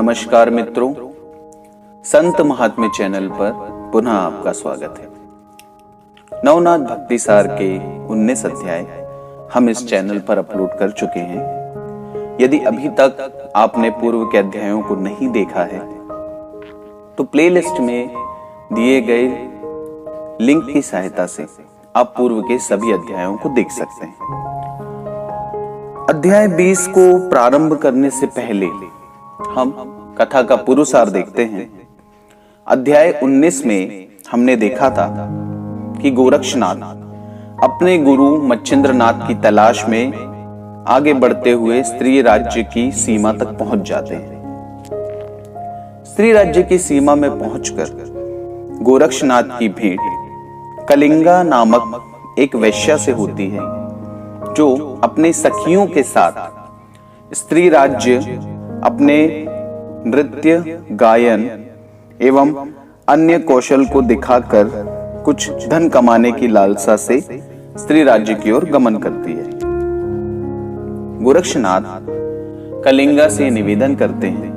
नमस्कार मित्रों, संत महात्म्य चैनल पर पुनः आपका स्वागत है। नवनाथ भक्ति सार के 19 अध्याय हम इस चैनल पर अपलोड कर चुके हैं। यदि अभी तक आपने पूर्व के अध्यायों को नहीं देखा है तो प्लेलिस्ट में दिए गए लिंक की सहायता से आप पूर्व के सभी अध्यायों को देख सकते हैं। अध्याय 20 को प्रारंभ करने से पहले हम कथा का पूर्व सार देखते हैं। अध्याय 19 में हमने देखा था कि गोरक्षनाथ अपने गुरु मच्छिंद्रनाथ की तलाश में आगे बढ़ते हुए स्त्री राज्य की सीमा तक पहुंच जाते हैं। स्त्री राज्य की सीमा में पहुंचकर गोरक्षनाथ की भेंट कलिंगा नामक एक वैश्या से होती है, जो अपने सखियों के साथ स्त्री राज्य अपने नृत्य, गायन एवं अन्य कौशल को दिखाकर कुछ धन कमाने की लालसा से स्त्री राज्य की ओर गमन करती है। गोरक्षनाथ कलिंगा से निवेदन करते हैं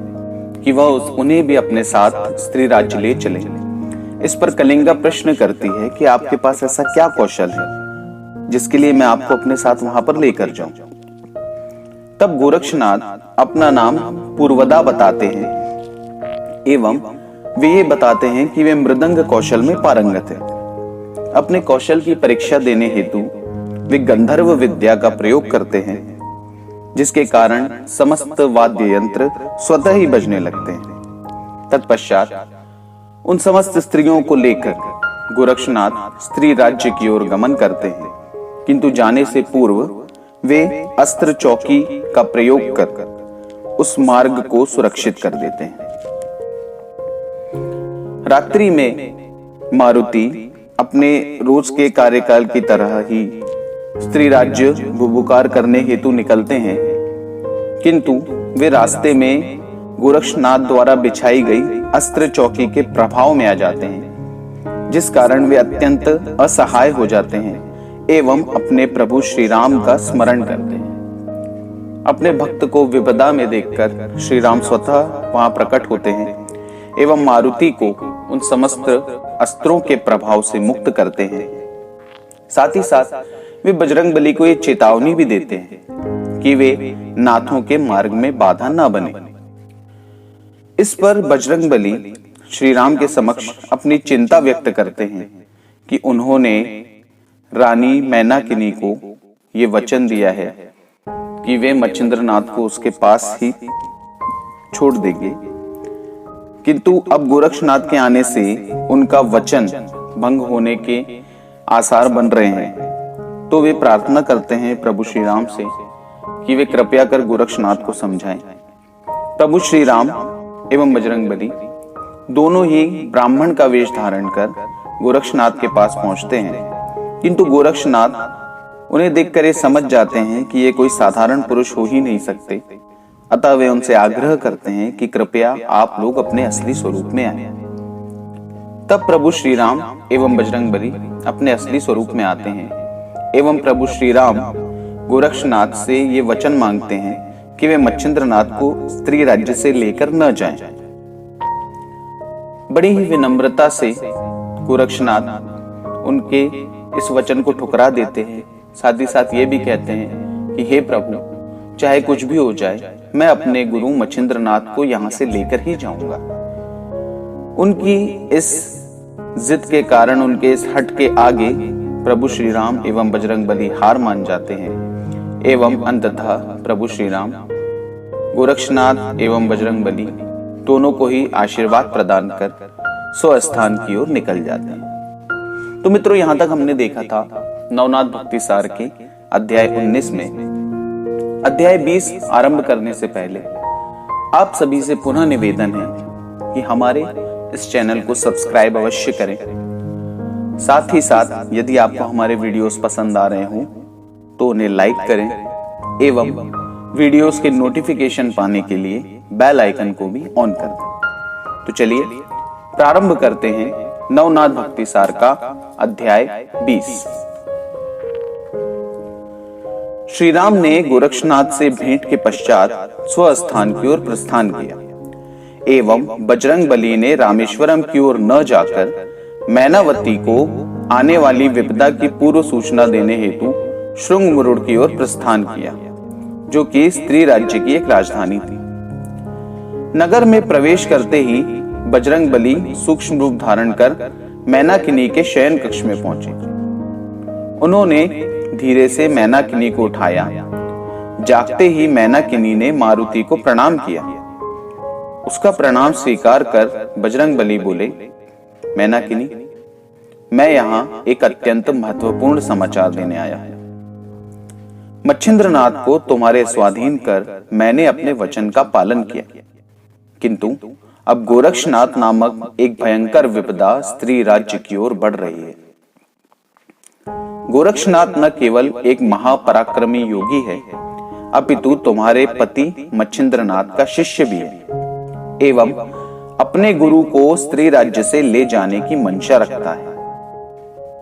कि वह उन्हें भी अपने साथ स्त्री राज्य ले चले। इस पर कलिंगा प्रश्न करती है कि आपके पास ऐसा क्या कौशल है जिसके लिए मैं आपको अपने साथ वहां पर लेकर जाऊं। तब गोरक्षनाथ अपना नाम पूर्वदा बताते हैं एवं वे ये बताते हैं कि वे मृदंग कौशल में पारंगत है। अपने कौशल की परीक्षा देने हेतु वे गंधर्व विद्या का प्रयोग करते हैं, जिसके कारण समस्त वाद्य यंत्र स्वतः ही बजने लगते हैं। तत्पश्चात उन समस्त स्त्रियों को लेकर गोरक्षनाथ स्त्री राज्य की ओर गमन करते हैं, किंतु जाने से पूर्व वे अस्त्र चौकी का प्रयोग कर उस मार्ग को सुरक्षित कर देते हैं। रात्रि में मारुति अपने रोज के कार्यकाल की तरह ही स्त्री राज्य बुबुकार करने हेतु निकलते हैं, किंतु वे रास्ते में गोरक्षनाथ द्वारा बिछाई गई अस्त्र चौकी के प्रभाव में आ जाते हैं, जिस कारण वे अत्यंत असहाय हो जाते हैं एवं अपने प्रभु श्री राम का स्मरण करते हैं। अपने भक्त को विपदा में देखकर श्री राम स्वतः वहां प्रकट होते हैं एवं मारुति को उन समस्त अस्त्रों के प्रभाव से मुक्त करते हैं। साथ ही साथ वे बजरंगबली को ये चेतावनी भी देते हैं कि वे नाथों के मार्ग में बाधा न बने। इस पर बजरंगबली श्री राम के समक्ष अपनी चिंता व्यक्त करते हैं कि उन्होंने रानी मैनाकिनी को ये वचन दिया है कि वे मच्छिंद्रनाथ को उसके पास ही छोड़ देंगे, किंतु अब गोरक्षनाथ के आने से उनका वचन भंग होने के आसार बन रहे हैं। तो वे प्रार्थना करते हैं प्रभु श्री राम से कि वे कृपया कर गोरक्षनाथ को समझाएं। प्रभु श्री राम एवं बजरंगबली दोनों ही ब्राह्मण का वेश धारण कर गोरक्षनाथ के पास पहुंचते हैं, किंतु गोरक्षनाथ उन्हें देखकर ये समझ जाते हैं कि ये कोई साधारण पुरुष हो ही नहीं सकते। अतः वे उनसे आग्रह करते हैं कि कृपया आप लोग अपने असली स्वरूप में आए। तब प्रभु श्री राम एवं बजरंगबली अपने असली स्वरूप में आते हैं एवं प्रभु श्री राम गोरक्षनाथ से ये वचन मांगते हैं कि वे मच्छिंद्रनाथ को स्त्री राज्य से लेकर न जाएं। बड़ी ही विनम्रता से गोरक्षनाथ उनके इस वचन को ठुकरा देते हैं। साथ ही साथ ये भी कहते हैं कि हे प्रभु, चाहे कुछ भी हो जाए, मैं अपने गुरु मच्छिंद्रनाथ को यहां से लेकर ही जाऊंगा। उनकी इस जिद के कारण, उनके इस हट के आगे प्रभु श्री राम एवं बजरंगबली हार मान जाते हैं एवं अंततः प्रभु श्री राम गोरक्षनाथ एवं बजरंगबली दोनों को ही आशीर्वाद प्रदान कर स्वस्थान की ओर निकल जाते हैं। तो मित्रों, यहां तक हमने देखा था नवनाथ भक्ति सार के अध्याय 19 में। अध्याय 20 आरंभ करने से पहले आप सभी से पुनः निवेदन है कि हमारे इस चैनल को सब्सक्राइब अवश्य करें। साथ ही साथ यदि आपको हमारे वीडियोस पसंद आ रहे हो तो उन्हें लाइक करें एवं वीडियोस के नोटिफिकेशन पाने के लिए बेल आइकन को भी ऑन कर दें। तो चलिए प्रारंभ करते हैं नवनाथ भक्ति सार का अध्याय 20। श्री राम ने गोरक्षनाथ से भेंट के पश्चात स्वस्थान की ओर प्रस्थान किया एवं बजरंगबली ने रामेश्वरम की ओर न जाकर मैनावती को आने वाली विपदा की पूर्व सूचना देने हेतु श्रृंगमुरुड़ की ओर प्रस्थान किया, जो कि स्त्री राज्य की एक राजधानी थी। नगर में प्रवेश करते ही बजरंगबली सूक्ष्म रूप धारण कर मैनाकिनी के शयन कक्ष में पहुंचे। उन्होंने धीरे से मैनाकिनी को उठाया। जागते ही मैनाकिनी ने मारुति को प्रणाम किया। उसका प्रणाम स्वीकार कर बजरंगबली बोले, मैनाकिनी, मैं यहां एक अत्यंत महत्वपूर्ण समाचार देने आया हूं। मच्छिंद्रनाथ को तुम्हारे स्वाधीन कर मैंने अपने वचन का पालन किया, किंतु अब गोरक्षनाथ नामक एक भयंकर विपदा स्त्री राज्य की ओर बढ़ रही है। गोरक्षनाथ न केवल एक महापराक्रमी योगी है, अपितु तुम्हारे पति मच्छिंद्रनाथ का शिष्य भी है एवं अपने गुरु को स्त्री राज्य से ले जाने की मंशा रखता है।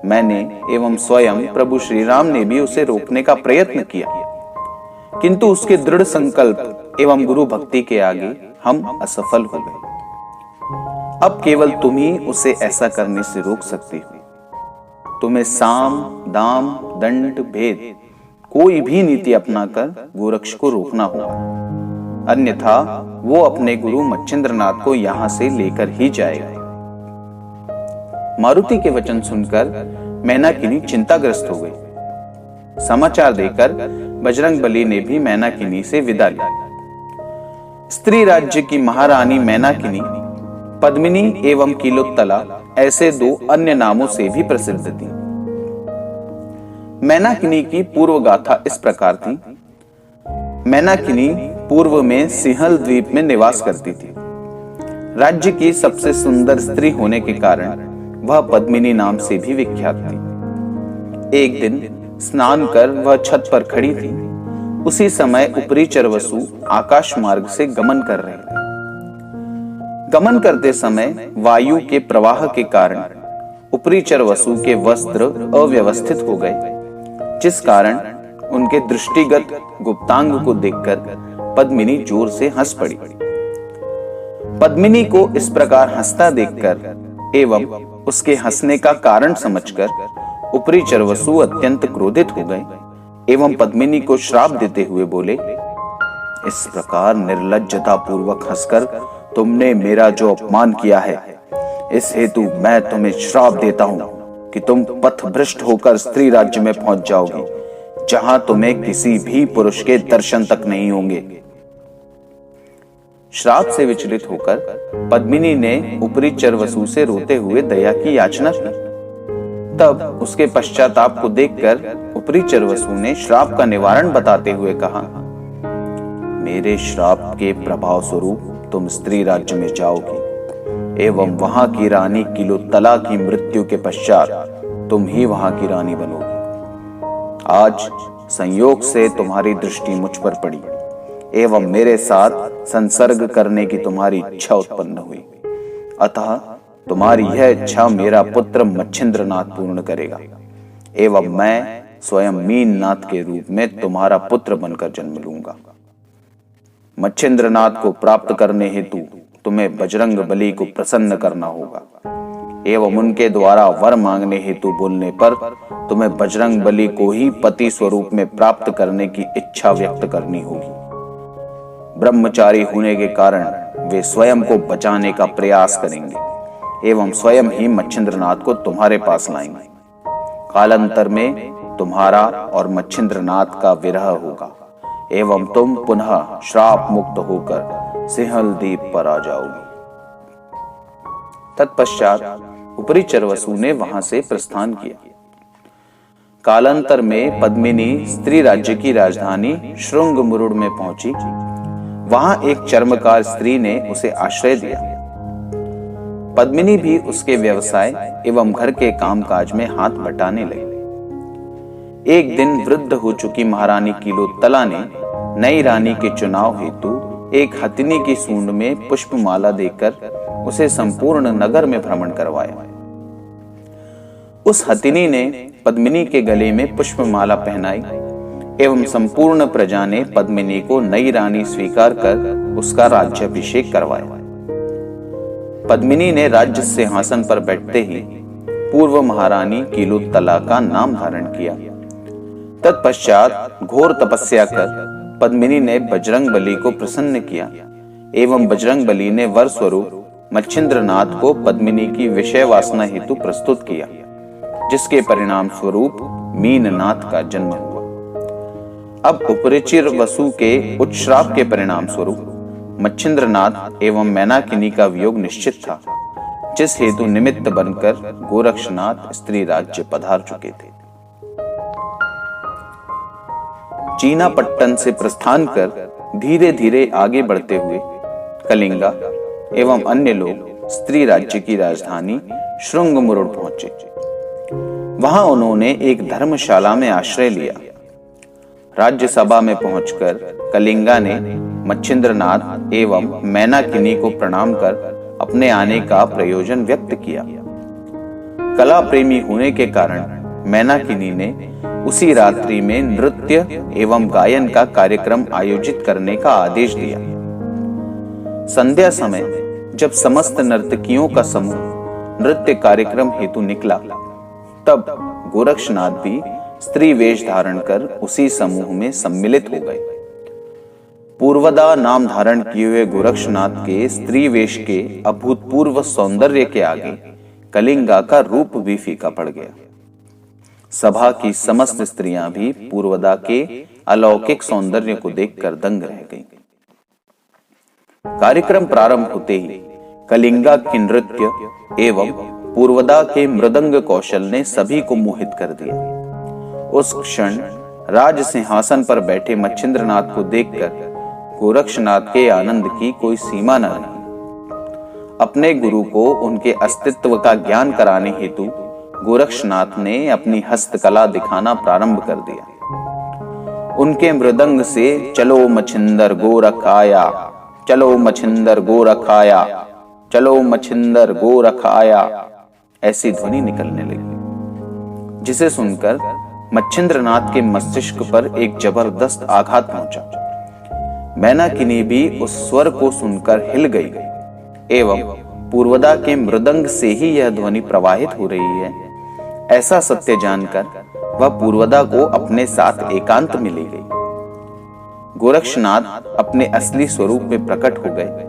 मैंने एवं स्वयं प्रभु श्री राम ने भी उसे रोकने का प्रयत्न किया, किंतु उसके दृढ़ संकल्प एवं गुरु भक्ति के आगे हम असफल हो गए। अब केवल तुम ही उसे ऐसा करने से रोक सकती हो। तुम्हें साम, दाम, दंड, भेद कोई भी नीति अपनाकर गोरक्ष को रोकना होगा, अन्यथा वो अपने गुरु मच्छिंद्रनाथ को यहां से लेकर ही जाएगा। मारुति के वचन सुनकर मैनाकिनी चिंताग्रस्त हो गई। समाचार देकर बजरंगबली ने भी मैनाकिनी से विदा ली। स्त्री राज्य की महारानी मैनाकिनी पद्मिनी एवं कीलोत्तला ऐसे दो अन्य नामों से भी प्रसिद्ध थी। मैनाकिनी की पूर्व गाथा इस प्रकार थी। मैनाकिनी पूर्व में सिंहल द्वीप में निवास करती थी। राज्य की सबसे सुंदर स्त्री होने के कारण वह पद्मिनी नाम से भी विख्यात थी। एक दिन स्नान कर वह छत पर खड़ी थी। उसी समय ऊपरी चरवसु आकाश मार्ग से गमन कर रहे थे। गमन करते समय वायु के प्रवाह के कारण ऊपरी चरवसु के वस्त्र अव्यवस्थित हो गए, जिस कारण उनके दृष्टिगत गुप्तांग को देखकर पद्मिनी जोर से हंस पड़ी। पद्मिनी को इस प्रकार हंसता देखकर एवं उसके हंसने का कारण समझकर ऊपरी चरवसु अत्यंत क्रोधित हो गए एवं पद्मिनी को श्राप देते हुए बोले, इस प्रकार निर्लज्जता पूर्वक हंसकर तुमने मेरा जो अपमान किया है, इस हेतु मैं तुम्हें श्राप देता हूं कि तुम पथभ्रष्ट होकर स्त्री राज्य में पहुंच जाओगी, जहां तुम्हें किसी भी पुरुष के दर्शन तक नहीं होंगे। श्राप से विचलित होकर पद्मिनी ने ऊपरी चरवसु से रोते हुए दया की याचना की। तब उसके पश्चाताप को देखकर ऊपरी चरवसु ने श्राप का निवारण बताते हुए कहा, मेरे श्राप के प्रभाव स्वरूप तुम स्त्री राज्य में जाओगी एवं वहां की रानी कीलोत्तला की मृत्यु के पश्चात तुम ही वहां की रानी बनोगी। आज संयोग से तुम्हारी दृष्टि मुझ पर पड़ी एवं मेरे साथ संसर्ग करने की तुम्हारी इच्छा उत्पन्न हुई, अतः तुम्हारी यह इच्छा मेरा पुत्र मच्छिंद्रनाथ पूर्ण करेगा एवं मैं स्वयं मीननाथ के रूप में तुम्हारा पुत्र बनकर जन्म लूंगा। मच्छिंद्रनाथ को प्राप्त करने हेतु तुम्हें बजरंगबली को प्रसन्न करना होगा एवं उनके द्वारा वर मांगने हेतु बोलने पर तुम्हें बजरंगबली को ही पति स्वरूप में प्राप्त करने की इच्छा व्यक्त करनी होगी। ब्रह्मचारी होने के कारण वे स्वयं को बचाने का प्रयास करेंगे एवं स्वयं ही मच्छिंद्रनाथ को तुम्हारे पास लाएंगे। कालांतर में तुम्हारा और मच्छिंद्रनाथ का विरह होगा एवं तुम पुनः श्राप मुक्त होकर सिंहल द्वीप पर आ जाओगी। तत्पश्चात ऊपरी चरवसु ने वहां से प्रस्थान किया। कालांतर में पद्मिनी स्त्री राज्य की राजधानी श्रृंगमुरुड़ में पहुंची। वहां एक चर्मकार स्त्री ने उसे आश्रय दिया। पद्मिनी भी उसके व्यवसाय एवं घर के कामकाज में हाथ बटाने लगी। एक दिन वृद्ध हो चुकी महारानी कीलोत्तला ने नई रानी के चुनाव हेतु एक हथिनी की सूंड में पुष्पमाला देकर उसे संपूर्ण नगर में भ्रमण करवाया। उस हथिनी ने पद्मिनी के गले में पुष्पमाला पहनाई एवं संपूर्ण प्रजा ने पद्मिनी को नई रानी स्वीकार कर उसका राज्याभिषेक करवाया। पद्मिनी ने राज्य सिंहासन पर बैठते ही पूर्व महारानी कीलुत्तला का नाम धारण किया। तत्पश्चात घोर तपस्या कर पद्मिनी ने बजरंगबली को प्रसन्न किया एवं बजरंगबली ने वर स्वरूप मच्छिंद्रनाथ को पद्मिनी की विषय वासना हेतु प्रस्तुत किया, जिसके परिणाम स्वरूप मीननाथ का जन्म हुआ। अब उपरिचिर वसु के उत्श्राप के परिणाम स्वरूप मच्छिंद्रनाथ एवं मैनाकिनी का वियोग निश्चित था, जिस हेतु निमित्त बनकर गोरक्षनाथ स्त्री राज्य पधार चुके थे। चीनापट्टन से प्रस्थान कर धीरे धीरे आगे बढ़ते हुए कलिंगा एवं अन्य लोग स्त्री राज्य की राजधानी श्रृंगमुरुड पहुंचे। वहां उन्होंने एक धर्मशाला में आश्रय लिया। राज्यसभा में पहुंचकर कलिंगा ने मच्छिंद्रनाथ एवं मैनाकिनी को प्रणाम कर अपने आने का प्रयोजन व्यक्त किया। कला प्रेमी होने के कारण मैनाकिनी ने उसी रात्रि में नृत्य एवं गायन का कार्यक्रम आयोजित करने का आदेश दिया। संध्या समय जब समस्त नर्तकियों का समूह नृत्य कार्यक्रम हेतु निकला, तब गोरक्षनाथ भी स्त्री वेश धारण कर उसी समूह में सम्मिलित हो गए। पूर्वदा नाम धारण किए हुए गोरक्षनाथ के स्त्री वेश के अभूतपूर्व सौंदर्य के आगे कलिंगा का रूप भी फीका पड़ गया। सभा की समस्त स्त्रियां भी पूर्वदा के अलौकिक सौंदर्य को देखकर दंग रह गईं। कार्यक्रम प्रारंभ होते ही कलिंगा की नृत्य एवं पूर्वदा के मृदंग कौशल ने सभी को मोहित कर दिया। उस क्षण राज सिंहासन पर बैठे मच्छिंद्रनाथ को देखकर गोरक्षनाथ के आनंद की कोई सीमा न रही। अपने गुरु को उनके अस्तित्व का ज्ञान कराने हेतु गोरक्षनाथ ने अपनी हस्तकला दिखाना प्रारंभ कर दिया। उनके मृदंग से चलो मच्छिंदर गोरख आया, चलो मच्छिंदर गोरख आया, चलो मच्छिंदर गोरख आया, ऐसी ध्वनि निकलने लगी, जिसे सुनकर मच्छिंद्रनाथ के मस्तिष्क पर एक जबरदस्त आघात पहुंचा। मैनाकिनी भी उस स्वर को सुनकर हिल गई एवं पूर्वदा के मृदंग से ही यह ध्वनि प्रवाहित हो रही है, ऐसा सत्य जानकर वह पूर्वदा को अपने साथ एकांत में ले गई। गोरक्षनाथ अपने असली स्वरूप में प्रकट हो गए,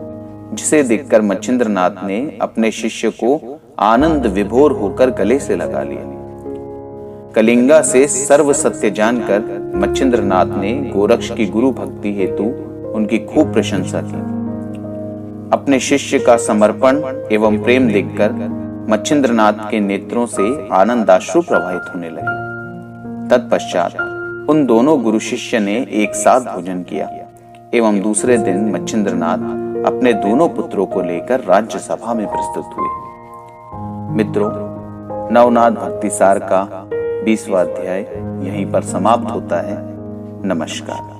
जिसे देखकर मच्छिंद्रनाथ ने अपने शिष्य को आनंद विभोर होकर गले से लगा लिया। कलिंगा से सर्व सत्य जानकर मच्छिंद्रनाथ ने गोरक्ष की गुरु भक्ति हेतु उनकी खूब प्रशंसा की। अपने शिष्य का समर्पण एवं प्रेम देखकर मच्छिंद्रनाथ के नेत्रों से आनंदाश्रु प्रवाहित होने लगे। तत्पश्चात उन दोनों गुरु शिष्य ने एक साथ भोजन किया एवं दूसरे दिन मच्छिंद्रनाथ अपने दोनों पुत्रों को लेकर राज्यसभा में प्रस्तुत हुए। मित्रों, नवनाथ भक्ति सार का 20वां अध्याय यहीं पर समाप्त होता है। नमस्कार।